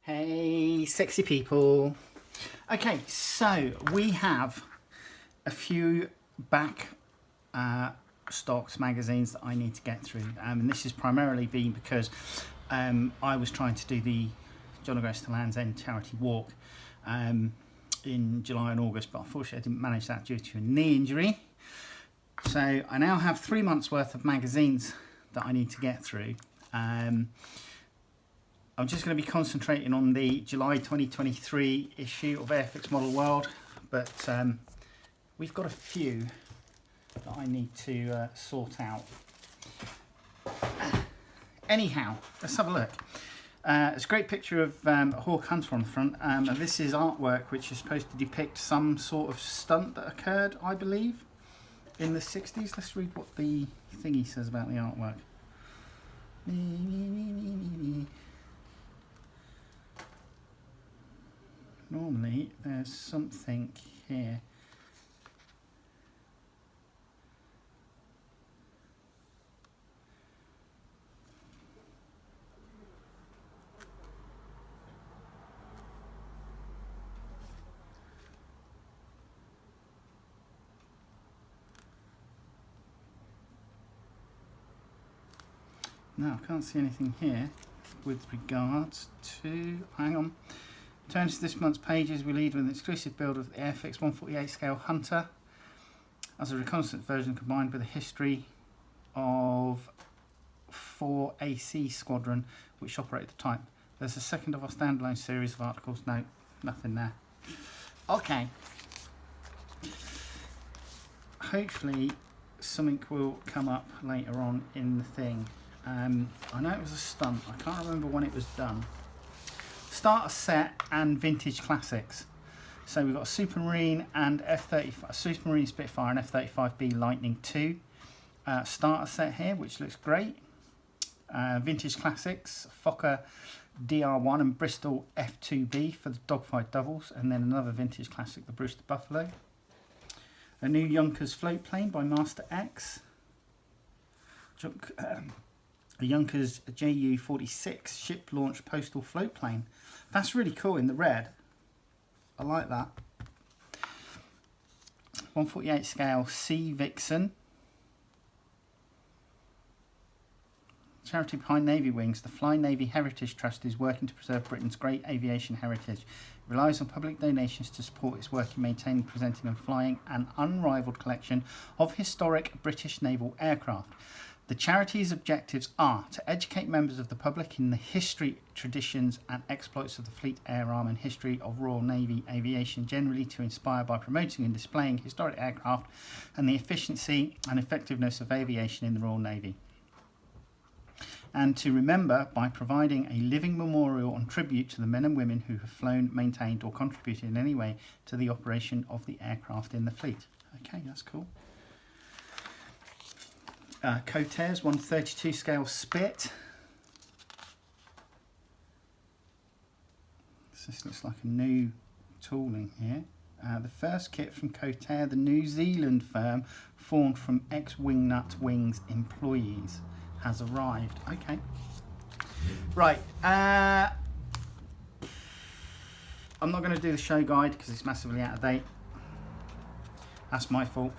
Hey, sexy people. Okay, so we have a few back stocks magazines that I need to get through, and this has primarily been because I was trying to do the John O'Groats to Land's End charity walk in July and August, but unfortunately I didn't manage that due to a knee injury. So I now have 3 months worth of magazines that I need to get through. I'm just going to be concentrating on the July 2023 issue of Airfix Model World, but we've got a few that I need to sort out. Anyhow, let's have a look. It's a great picture of a hawk hunter on the front, and this is artwork which is supposed to depict some sort of stunt that occurred, I believe, in the 60s. Let's read what the thingy says about the artwork. Normally there's something here. No, I can't see anything here with regards to, hang on. Turn to this month's pages, we lead with an exclusive build of the Airfix 148 scale Hunter as a reconnaissance version combined with a history of 4 AC Squadron which operate the type. There's a second of our standalone series of articles. No, nothing there. Okay. Hopefully something will come up later on in the thing. I know it was a stunt. I can't remember when it was done. Starter set and vintage classics. So we've got a Supermarine and F-35, Supermarine Spitfire and F-35B Lightning II starter set here, which looks great. Vintage classics, Fokker DR1 and Bristol F2B for the dogfight doubles, and then another vintage classic, the Brewster Buffalo. A new Junkers float plane by Master X. A Junkers Ju-46 ship launch postal float plane. That's really cool in the red. I like that. 148 scale Sea Vixen. Charity behind Navy Wings, the Fly Navy Heritage Trust is working to preserve Britain's great aviation heritage. It relies on public donations to support its work in maintaining, presenting and flying an unrivaled collection of historic British naval aircraft. The charity's objectives are to educate members of the public in the history, traditions and exploits of the fleet, air arm and history of Royal Navy aviation generally, to inspire by promoting and displaying historic aircraft and the efficiency and effectiveness of aviation in the Royal Navy, and to remember by providing a living memorial and tribute to the men and women who have flown, maintained or contributed in any way to the operation of the aircraft in the fleet. Okay, that's cool. Coates 132 scale Spit. This looks like a new tooling here. The first kit from Coates, the New Zealand firm formed from ex-Wingnut Wings employees, has arrived. Okay. Right. I'm not going to do the show guide because it's massively out of date. That's my fault.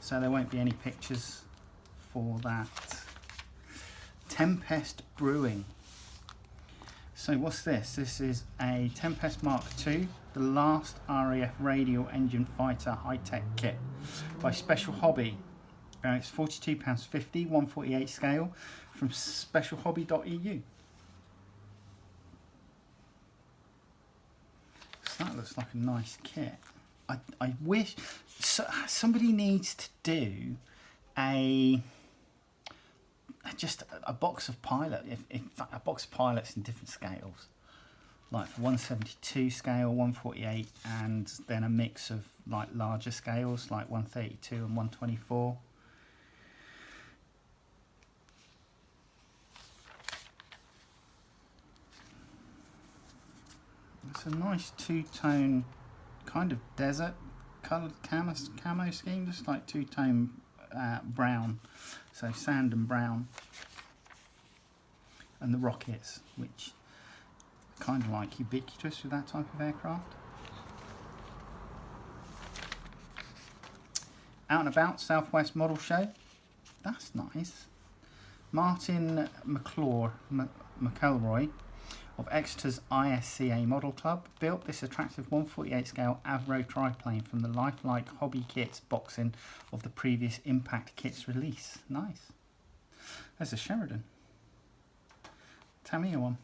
So there won't be any pictures for that. Tempest Brewing. So what's this? This is a Tempest Mark II, the last RAF radial engine fighter high-tech kit by Special Hobby. It's £42.50, 148 scale from specialhobby.eu. So that looks like a nice kit. I wish somebody needs to do just a box of pilot, a box of pilots in different scales, like for 172 scale, 148, and then a mix of like larger scales like 132 and 124. It's a nice two-tone kind of desert coloured camo scheme, just like two-tone brown, so sand and brown, and the rockets, which kind of like ubiquitous with that type of aircraft. Out and About Southwest Model Show. That's nice. Martin McElroy of Exeter's ISCA Model Club built this attractive 148 scale Avro triplane from the lifelike Hobby Kits boxing of the previous Impact Kits release. Nice. There's a Sheridan. Tamiya one.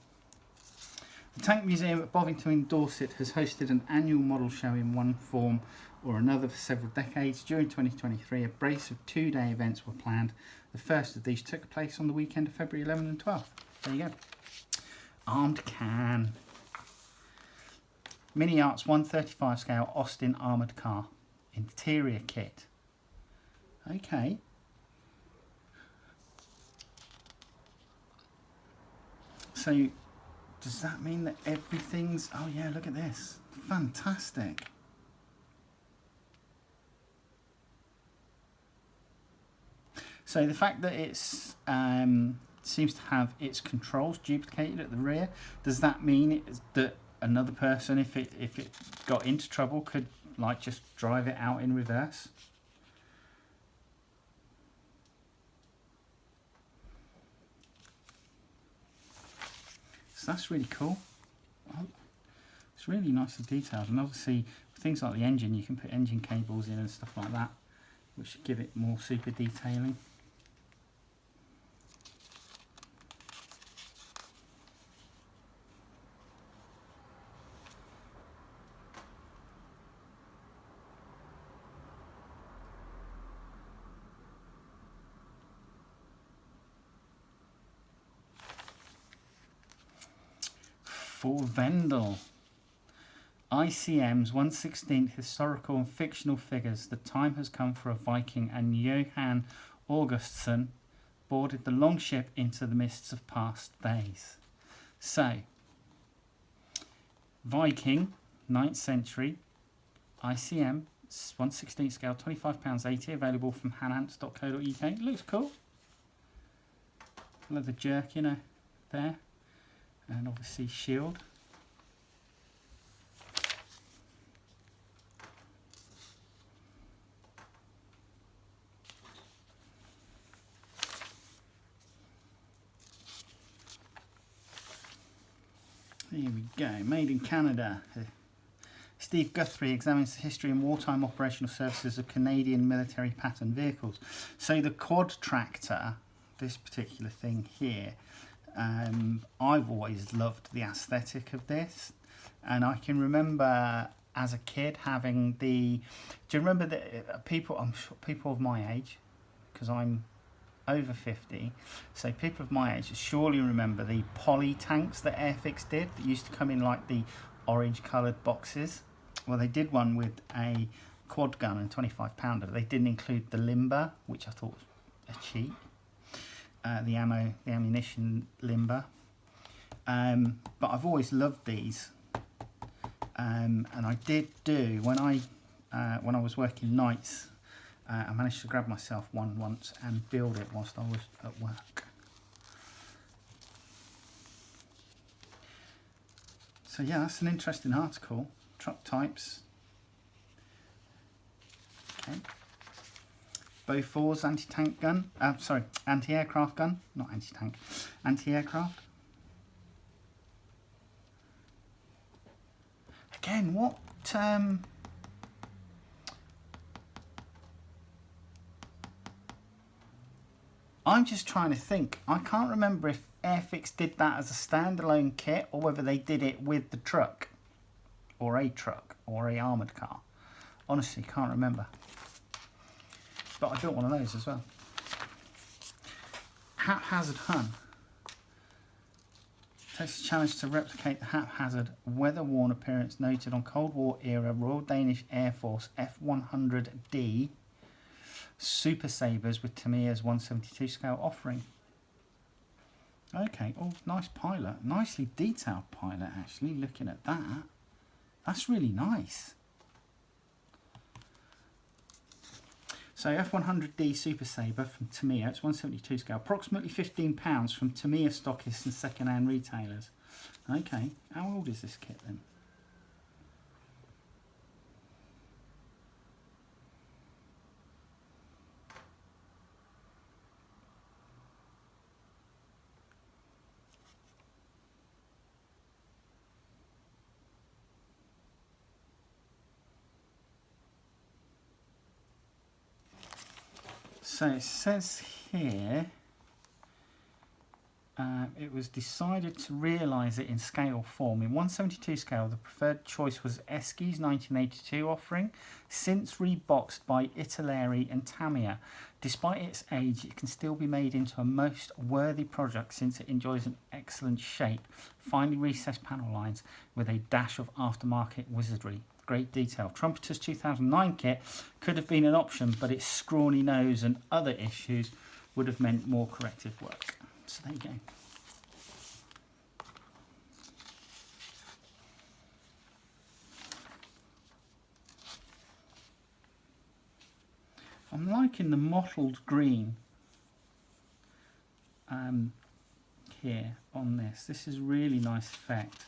The Tank Museum at Bovington in Dorset has hosted an annual model show in one form or another for several decades. During 2023, a brace of 2-day events were planned. The first of these took place on the weekend of February 11th and 12th. There you go. Armed Can. Mini Arts 135 scale Austin armoured car. Interior kit. Okay. So, does that mean that everything's... Oh yeah, look at this. Fantastic. So the fact that it's seems to have its controls duplicated at the rear, does that mean that another person, if it got into trouble, could like just drive it out in reverse? So that's really cool. It's really nicely detailed, and obviously things like the engine, you can put engine cables in and stuff like that, which give it more super detailing. For Vendel. ICM's 1/16 historical and fictional figures. The time has come for a Viking, and Johan Augustsson boarded the long ship into the mists of past days. So, Viking, 9th century, ICM, 1/16 scale, £25.80, available from hanants.co.uk. Looks cool. Leather jerk, you know, there. And obviously shield. Here we go, made in Canada. Steve Guthrie examines the history and wartime operational services of Canadian military pattern vehicles. So the quad tractor, this particular thing here, I've always loved the aesthetic of this, and I can remember as a kid having the... Do you remember that people, I'm sure people of my age, because I'm over 50, so people of my age surely remember the poly tanks that Airfix did that used to come in like the orange coloured boxes. Well, they did one with a quad gun and 25 pounder, but they didn't include the limber, which I thought was a cheat. The ammunition limber, but I've always loved these, and I did do when I was working nights. I managed to grab myself one once and build it whilst I was at work. So yeah, that's an interesting article. Truck types. Okay. Beaufort's anti-tank gun, anti-aircraft gun, not anti-tank, anti-aircraft. Again, what, I'm just trying to think. I can't remember if Airfix did that as a standalone kit or whether they did it with the truck, or a armoured car. Honestly, can't remember. But I built one of those as well. Haphazard Hun takes a challenge to replicate the haphazard, weather-worn appearance noted on Cold War era Royal Danish Air Force F-100D Super Sabres with Tamiya's 1/72 scale offering. Okay, oh, nice pilot, nicely detailed pilot actually. Looking at that, that's really nice. So F-100D Super Sabre from Tamiya, it's 1/72 scale, approximately £15 from Tamiya stockists and second-hand retailers. Okay, how old is this kit then? So it says here, it was decided to realise it in scale form. In 1/72 scale, the preferred choice was Eski's 1982 offering, since reboxed by Italeri and Tamiya. Despite its age, it can still be made into a most worthy project since it enjoys an excellent shape, finely recessed panel lines with a dash of aftermarket wizardry. Great detail. Trumpeter's 2009 kit could have been an option, but its scrawny nose and other issues would have meant more corrective work. So there you go. I'm liking the mottled green here on this. This is really nice effect.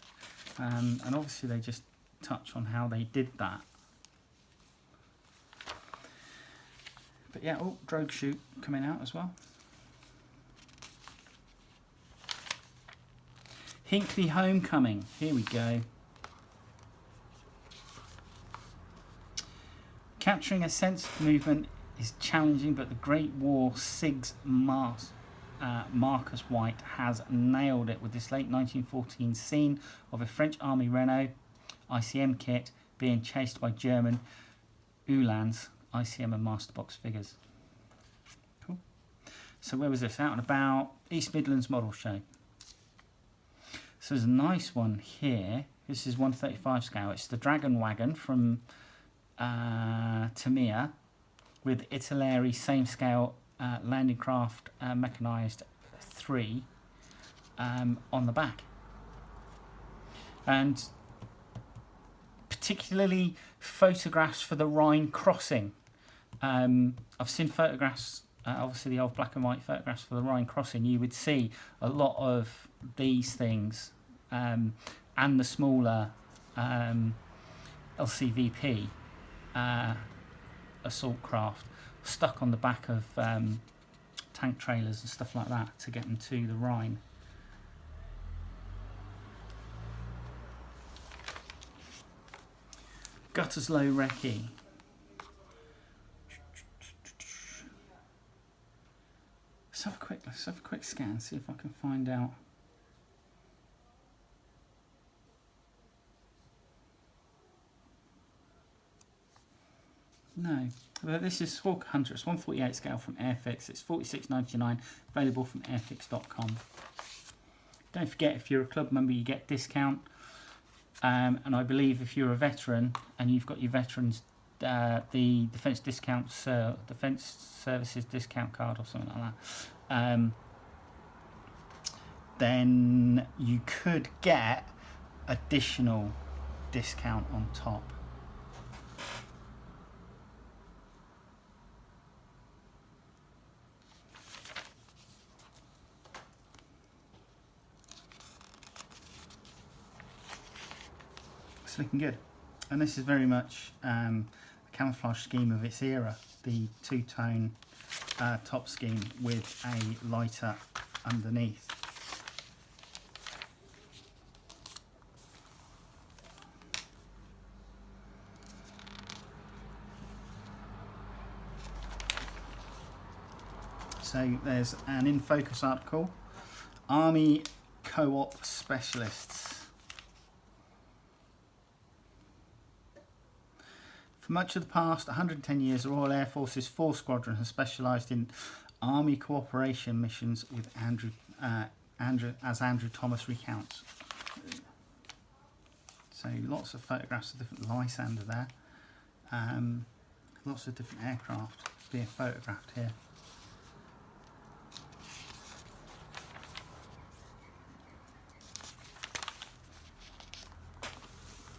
And obviously they just touch on how they did that. But yeah, oh, Drogue Chute coming out as well. Hinkley Homecoming, here we go. Capturing a sense of movement is challenging, but the Great War SIG's Marcus White has nailed it with this late 1914 scene of a French Army Renault ICM kit being chased by German Uhlans ICM and Masterbox figures. Cool. So where was this? Out and about, East Midlands Model Show. So there's a nice one here. This is 1/35 scale. It's the Dragon Wagon from Tamiya with Italeri same scale landing craft mechanised 3 on the back. And particularly photographs for the Rhine crossing. I've seen photographs, obviously the old black and white photographs for the Rhine crossing. You would see a lot of these things and the smaller LCVP assault craft stuck on the back of tank trailers and stuff like that to get them to the Rhine. Gutterslow Recce. Let's have a quick scan, see if I can find out. No, but this is Hawk Hunter. It's 1/48 scale from Airfix. It's $46.99, available from airfix.com. Don't forget, if you're a club member, you get discount. And I believe if you're a veteran and you've got your veterans, the Defence Services discount card or something like that, then you could get additional discount on top. Looking good, and this is very much a camouflage scheme of its era, the two-tone top scheme with a lighter underneath. So there's an In Focus article, Army Co-op Specialists. For much of the past 110 years, the Royal Air Force's 4 Squadron has specialised in Army cooperation missions with Andrew Thomas recounts. So lots of photographs of different Lysander there. Lots of different aircraft being photographed here.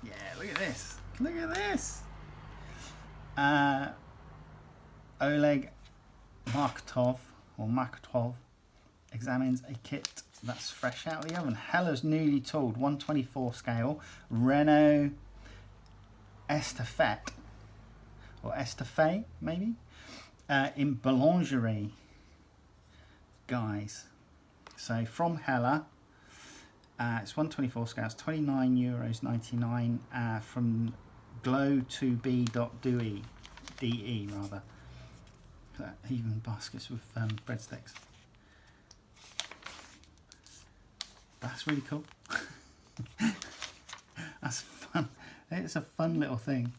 Yeah, look at this. Look at this. Oleg Markov, or Markov, examines a kit that's fresh out of the oven. Hella's newly tooled 124 scale Renault Estafette, or Estafette maybe, in boulangerie, guys. So from Hella, it's 124 scales, €29.99 from glow2b.de rather. Even baskets with breadsticks. That's really cool. That's fun. It's a fun little thing.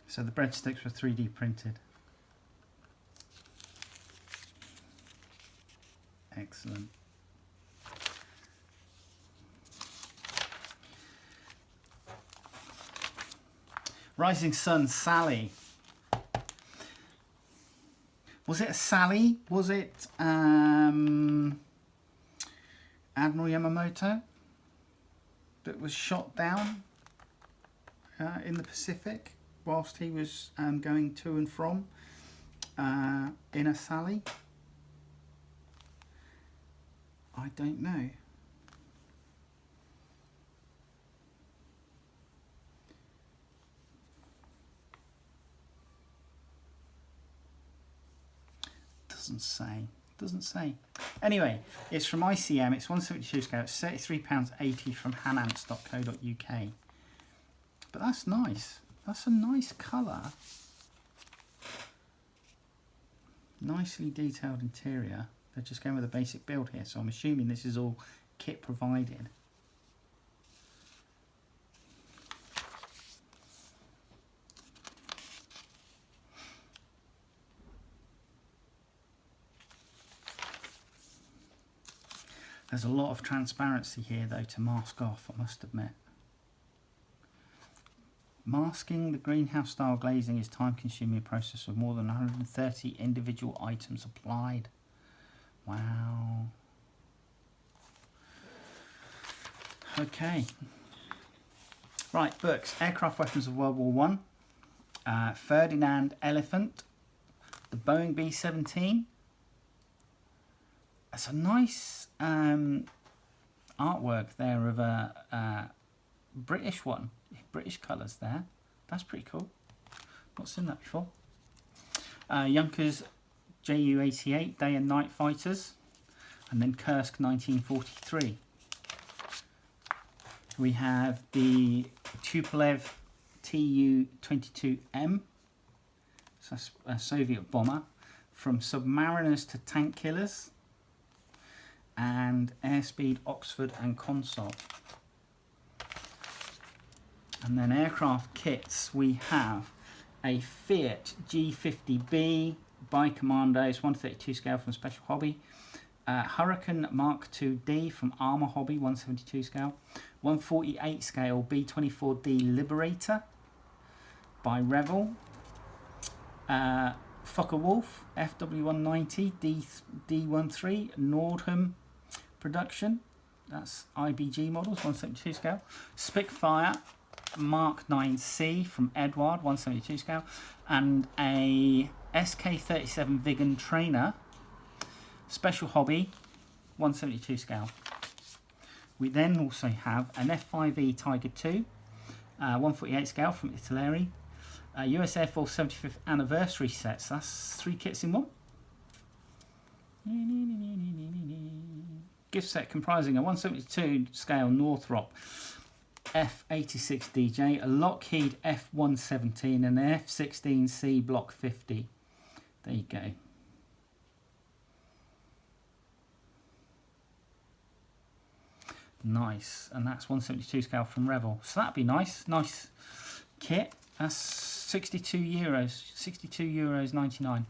So the breadsticks were 3D printed. Excellent. Rising Sun Sally. Was it a Sally? Was it Admiral Yamamoto that was shot down in the Pacific whilst he was going to and from in a Sally? I don't know. Doesn't say. Anyway, it's from ICM. It's 172 scale. It's £33.80 from hanants.co.uk. But that's nice. That's a nice colour. Nicely detailed interior. They're just going with a basic build here, so I'm assuming this is all kit provided. There's a lot of transparency here though to mask off, I must admit. Masking the greenhouse style glazing is time consuming process with more than 130 individual items applied. Wow. Okay. Right, books. Aircraft Weapons of World War I. Ferdinand Elephant. The Boeing B-17. It's a nice artwork there of a British one. British colours there. That's pretty cool. Not seen that before. Junkers Ju-88 Day and Night Fighters, and then Kursk 1943. We have the Tupolev Tu-22M, so a Soviet bomber, from Submariners to Tank Killers, and Airspeed Oxford and Consort. And then aircraft kits, we have a Fiat G50B by Commandos, 132 scale from Special Hobby. Hurricane Mark II-D from Armour Hobby, 172 scale. 148 scale B-24D Liberator by Revell. Focke-Wulf FW190 D13 Nordham production. That's IBG models, 172 scale. Spitfire Mark 9C from Edward, 172 scale, and a SK37 Vigan Trainer, Special Hobby, 172 scale. We then also have an F5E Tiger II, 148 scale from Italeri, US Air Force 75th anniversary sets. That's 3 kits in one. Gift set comprising a 172 scale Northrop F86 DJ, a Lockheed F117 and an F16C Block 50. There you go. Nice, and that's 172 scale from Revell. So that'd be nice. Nice kit. That's €62. €62.99.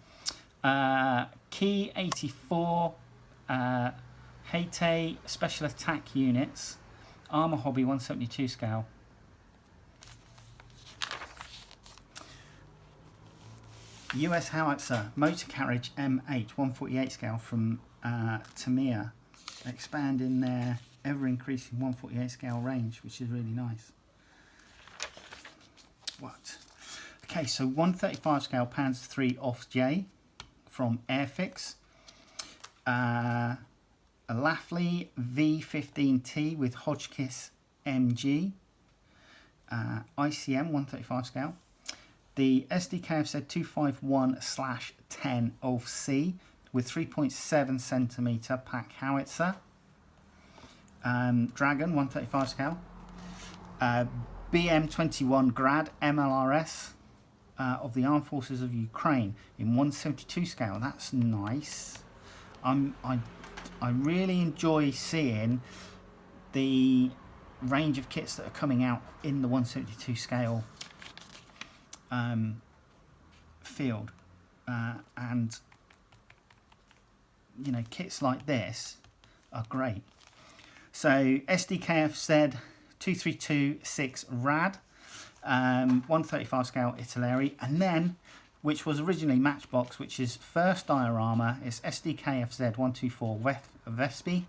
Key 84 Haite Special Attack Units. Armour Hobby 172 scale. US howitzer motor carriage M8 148 scale from Tamiya, expanding their ever increasing 148 scale range, which is really nice. What? Okay, so 135 scale Panzer III Off J from Airfix. A Lafley V15T with Hotchkiss MG. ICM 135 scale. The SDKFZ 251/10 of C with 3.7 centimeter pack howitzer. Dragon 135 scale. BM21 Grad MLRS of the Armed Forces of Ukraine in 172 scale. That's nice. I really enjoy seeing the range of kits that are coming out in the 172 scale field, and you know, kits like this are great. So SDKFZ 2326 Rad, 135 scale Italeri, and then, which was originally Matchbox, which is first diorama, is SDKFZ 124 Vespi.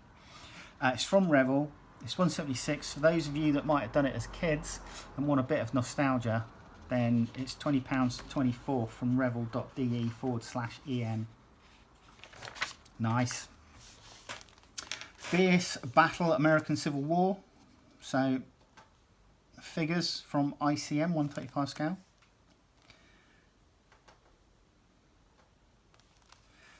It's from Revel. It's 176. For those of you that might have done it as kids and want a bit of nostalgia, then it's £20 to 24 from revel.de/en. Nice. Fierce Battle American Civil War. So figures from ICM 135 scale.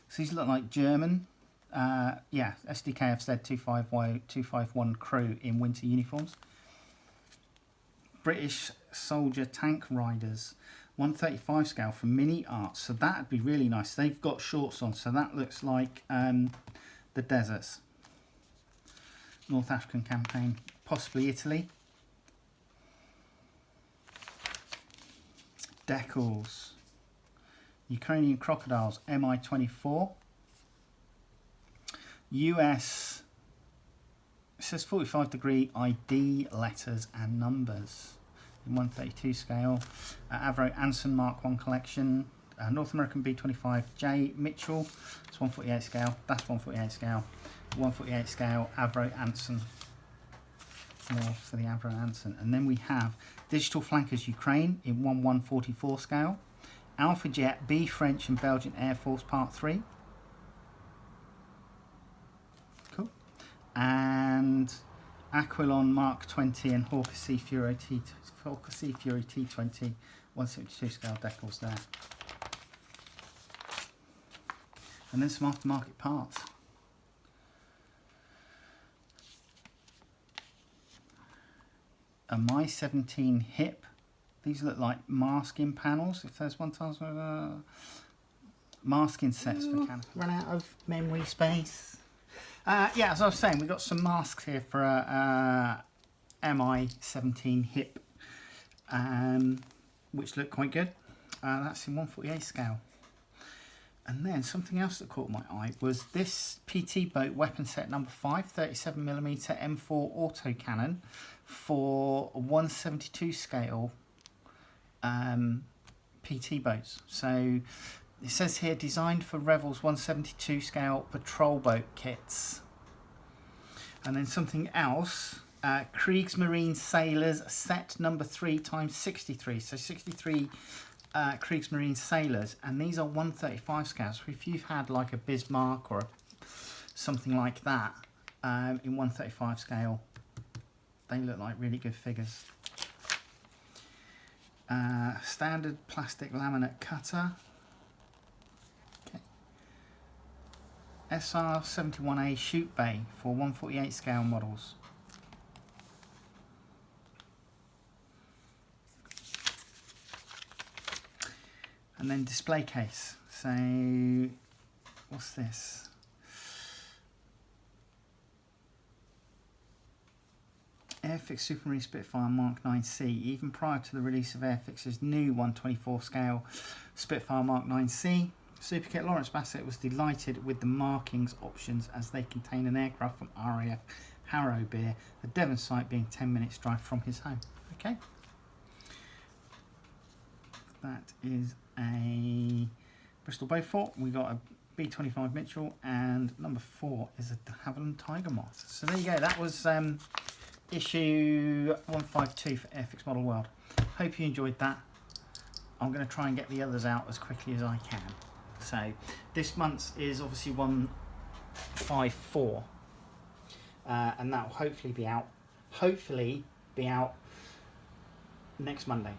So these look like German. Yeah, SDKFZ 251 crew in winter uniforms. British Soldier Tank Riders 135 scale from Mini Arts. So that'd be really nice. They've got shorts on, so that looks like the deserts. North African campaign, possibly Italy. Decals. Ukrainian Crocodiles MI24. US, it says 45 degree ID letters and numbers in 132 scale. Avro Anson Mark 1 collection. North American B25 J Mitchell, it's 148 scale. That's 148 scale. 148 scale Avro Anson. More for the Avro Anson. And then we have Digital Flankers Ukraine in 1144 scale. Alpha Jet B French and Belgian Air Force Part 3. Cool. And Aquilon Mark 20 and Hawker Sea Fury T20 172 scale decals there. And then some aftermarket parts. A My 17 hip. These look like masking panels. If there's one time, masking sets for Canada. Run out of memory space. Yeah, as I was saying, we've got some masks here for a MI17 hip, which look quite good. That's in 148 scale. And then something else that caught my eye was this PT Boat weapon set number 5, 37mm M4 autocannon for 172 scale PT boats. So it says here designed for Revel's 172 scale patrol boat kits. And then something else, Kriegsmarine Sailors set number 3 times 63. So 63 Kriegsmarine Sailors, and these are 135 scales. So if you've had like a Bismarck or something like that in 135 scale, they look like really good figures. Standard plastic laminate cutter. Okay. SR71A shoot bay for 148 scale models. And then display case. So, what's this? Airfix Supermarine Spitfire Mark 9C. Even prior to the release of Airfix's new 124 scale Spitfire Mark 9C, Superkit Lawrence Bassett was delighted with the markings options as they contain an aircraft from RAF Harrowbeer, the Devon site being 10 minutes drive from his home. Okay, that is a Bristol Beaufort, we got a B25 Mitchell, and number 4 is a de Havilland Tiger Moth. So there you go, that was issue 152 for Airfix Model World. Hope you enjoyed that. I'm going to try and get the others out as quickly as I can. So this month's is obviously 154, and that will hopefully be out next Monday.